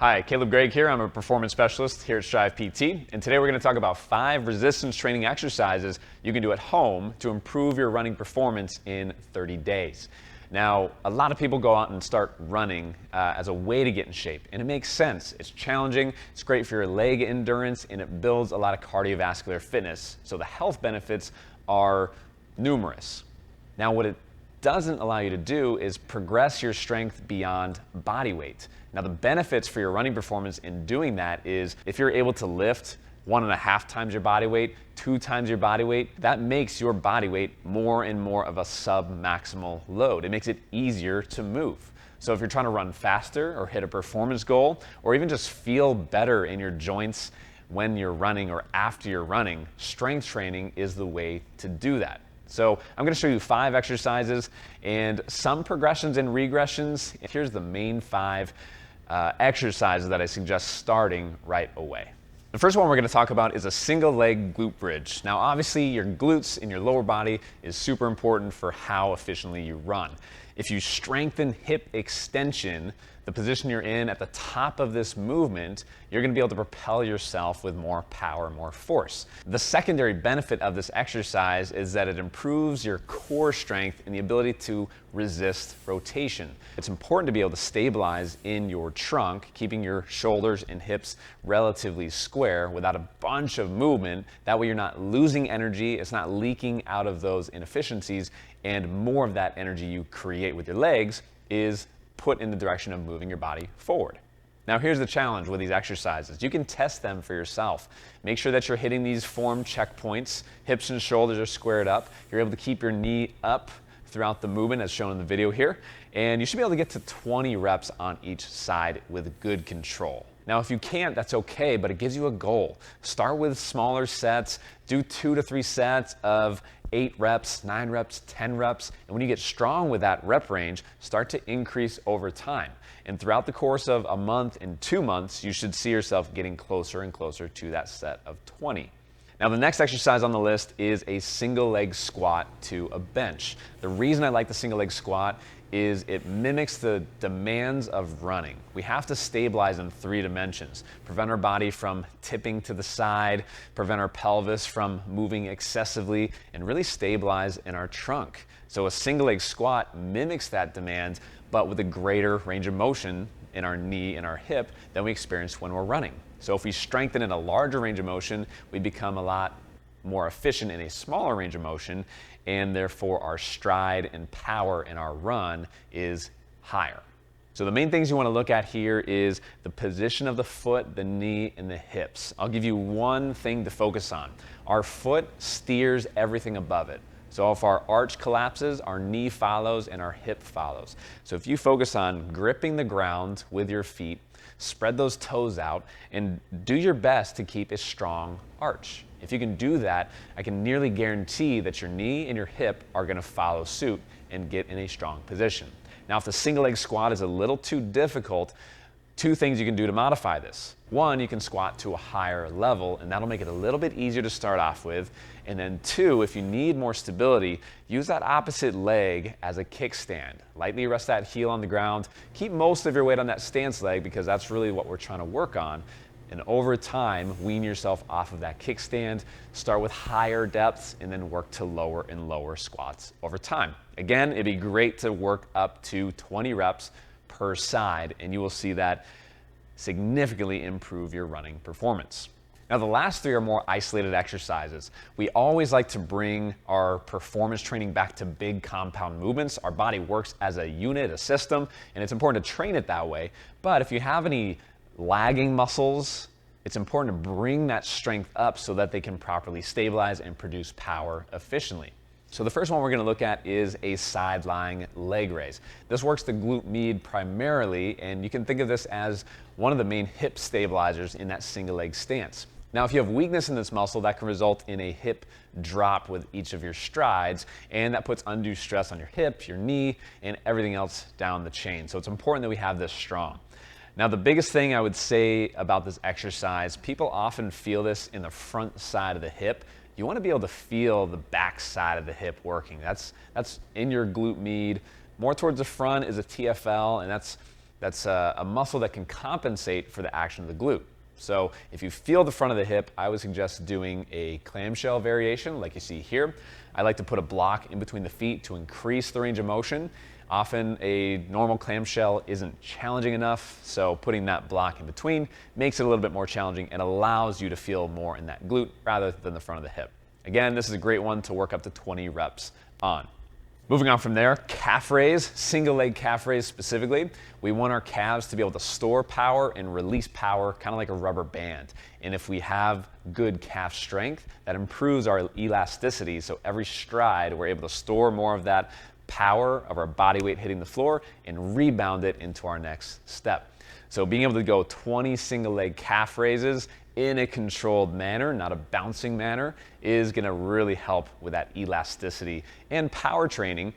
Hi, Caleb Gregg here. I'm a performance specialist here at Strive PT, and today we're going to talk about 5 resistance training exercises you can do at home to improve your running performance in 30 days. Now, a lot of people go out and start running as a way to get in shape, and it makes sense. It's challenging, it's great for your leg endurance, and it builds a lot of cardiovascular fitness. So the health benefits are numerous. Now, what it doesn't allow you to do is progress your strength beyond body weight. Now, the benefits for your running performance in doing that is if you're able to lift 1.5 times your body weight, 2 times your body weight, that makes your body weight more and more of a sub-maximal load. It makes it easier to move. So if you're trying to run faster or hit a performance goal, or even just feel better in your joints when you're running or after you're running, strength training is the way to do that. So I'm going to show you 5 exercises and some progressions and regressions. Here's the main 5 exercises that I suggest starting right away. The first one we're going to talk about is a single leg glute bridge. Now, obviously, your glutes in your lower body is super important for how efficiently you run. If you strengthen hip extension, the position you're in at the top of this movement, you're going to be able to propel yourself with more power, more force. The secondary benefit of this exercise is that it improves your core strength and the ability to resist rotation. It's important to be able to stabilize in your trunk, keeping your shoulders and hips relatively square without a bunch of movement. That way you're not losing energy, it's not leaking out of those inefficiencies, and more of that energy you create with your legs is put in the direction of moving your body forward. Now, here's the challenge with these exercises. You can test them for yourself. Make sure that you're hitting these form checkpoints. Hips and shoulders are squared up. You're able to keep your knee up throughout the movement as shown in the video here. And you should be able to get to 20 reps on each side with good control. Now, if you can't, that's okay, but it gives you a goal. Start with smaller sets. Do 2 to 3 sets of 8 reps, 9 reps, 10 reps. And when you get strong with that rep range, start to increase over time. And throughout the course of a month and 2 months, you should see yourself getting closer and closer to that set of 20. Now, the next exercise on the list is a single leg squat to a bench. The reason I like the single leg squat is it mimics the demands of running. We have to stabilize in 3 dimensions, prevent our body from tipping to the side, prevent our pelvis from moving excessively, and really stabilize in our trunk. So a single leg squat mimics that demand, but with a greater range of motion in our knee and our hip than we experience when we're running. So if we strengthen in a larger range of motion, we become a lot more efficient in a smaller range of motion, and therefore our stride and power in our run is higher. So the main things you want to look at here is the position of the foot, the knee, and the hips. I'll give you one thing to focus on. Our foot steers everything above it. So if our arch collapses, our knee follows and our hip follows. So if you focus on gripping the ground with your feet, spread those toes out, and do your best to keep a strong arch. If you can do that, I can nearly guarantee that your knee and your hip are going to follow suit and get in a strong position. Now, if the single leg squat is a little too difficult, 2 things you can do to modify this. 1, you can squat to a higher level, and that'll make it a little bit easier to start off with. And then 2, if you need more stability, use that opposite leg as a kickstand. Lightly rest that heel on the ground. Keep most of your weight on that stance leg because that's really what we're trying to work on. And over time, wean yourself off of that kickstand. Start with higher depths and then work to lower and lower squats over time. Again, it'd be great to work up to 20 reps per side, and you will see that significantly improve your running performance. Now, the last 3 are more isolated exercises. We always like to bring our performance training back to big compound movements. Our body works as a unit, a system, and it's important to train it that way. But if you have any lagging muscles, it's important to bring that strength up so that they can properly stabilize and produce power efficiently. So the first one we're going to look at is a side lying leg raise. This works the glute med primarily, and you can think of this as one of the main hip stabilizers in that single leg stance. Now, if you have weakness in this muscle, that can result in a hip drop with each of your strides, and that puts undue stress on your hip, your knee, and everything else down the chain. So it's important that we have this strong. Now, the biggest thing I would say about this exercise, people often feel this in the front side of the hip. You want to be able to feel the back side of the hip working. That's in your glute med. More towards the front is a TFL, and that's That's a muscle that can compensate for the action of the glute. So if you feel the front of the hip, I would suggest doing a clamshell variation like you see here. I like to put a block in between the feet to increase the range of motion. Often a normal clamshell isn't challenging enough, so putting that block in between makes it a little bit more challenging and allows you to feel more in that glute rather than the front of the hip. Again, this is a great one to work up to 20 reps on. Moving on from there, calf raise, single leg calf raise specifically. We want our calves to be able to store power and release power kind of like a rubber band. And if we have good calf strength, that improves our elasticity. So every stride, we're able to store more of that power of our body weight hitting the floor and rebound it into our next step. So being able to go 20 single leg calf raises in a controlled manner, not a bouncing manner, is going to really help with that elasticity and power training,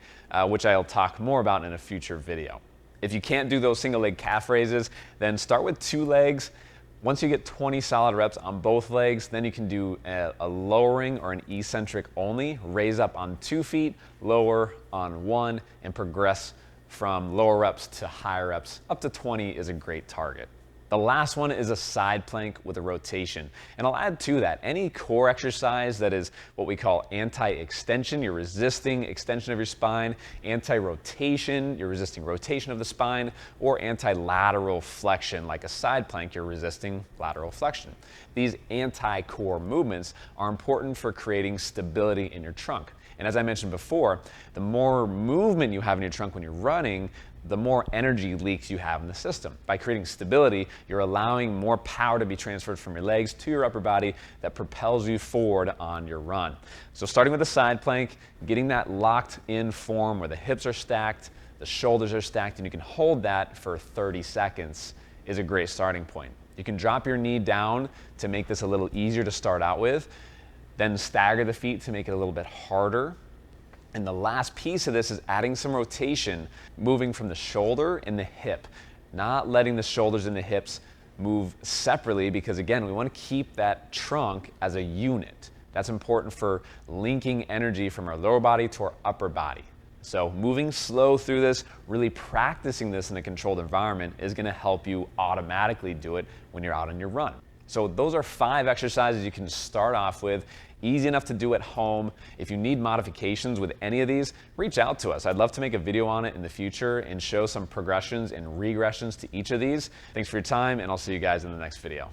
which I'll talk more about in a future video. If you can't do those single leg calf raises, then start with 2 legs. Once you get 20 solid reps on both legs, then you can do a lowering or an eccentric only, raise up on 2 feet, lower on 1, and progress from lower reps to higher reps. Up to 20 is a great target. The last one is a side plank with a rotation. And I'll add to that, any core exercise that is what we call anti-extension, you're resisting extension of your spine, anti-rotation, you're resisting rotation of the spine, or anti-lateral flexion, like a side plank, you're resisting lateral flexion. These anti-core movements are important for creating stability in your trunk. And as I mentioned before, the more movement you have in your trunk when you're running, the more energy leaks you have in the system. By creating stability, you're allowing more power to be transferred from your legs to your upper body that propels you forward on your run. So starting with a side plank, getting that locked in form where the hips are stacked, the shoulders are stacked, and you can hold that for 30 seconds is a great starting point. You can drop your knee down to make this a little easier to start out with, then stagger the feet to make it a little bit harder. And the last piece of this is adding some rotation, moving from the shoulder and the hip, not letting the shoulders and the hips move separately, because again, we want to keep that trunk as a unit. That's important for linking energy from our lower body to our upper body. So moving slow through this, really practicing this in a controlled environment is going to help you automatically do it when you're out on your run. So those are 5 exercises you can start off with. Easy enough to do at home. If you need modifications with any of these, reach out to us. I'd love to make a video on it in the future and show some progressions and regressions to each of these. Thanks for your time, and I'll see you guys in the next video.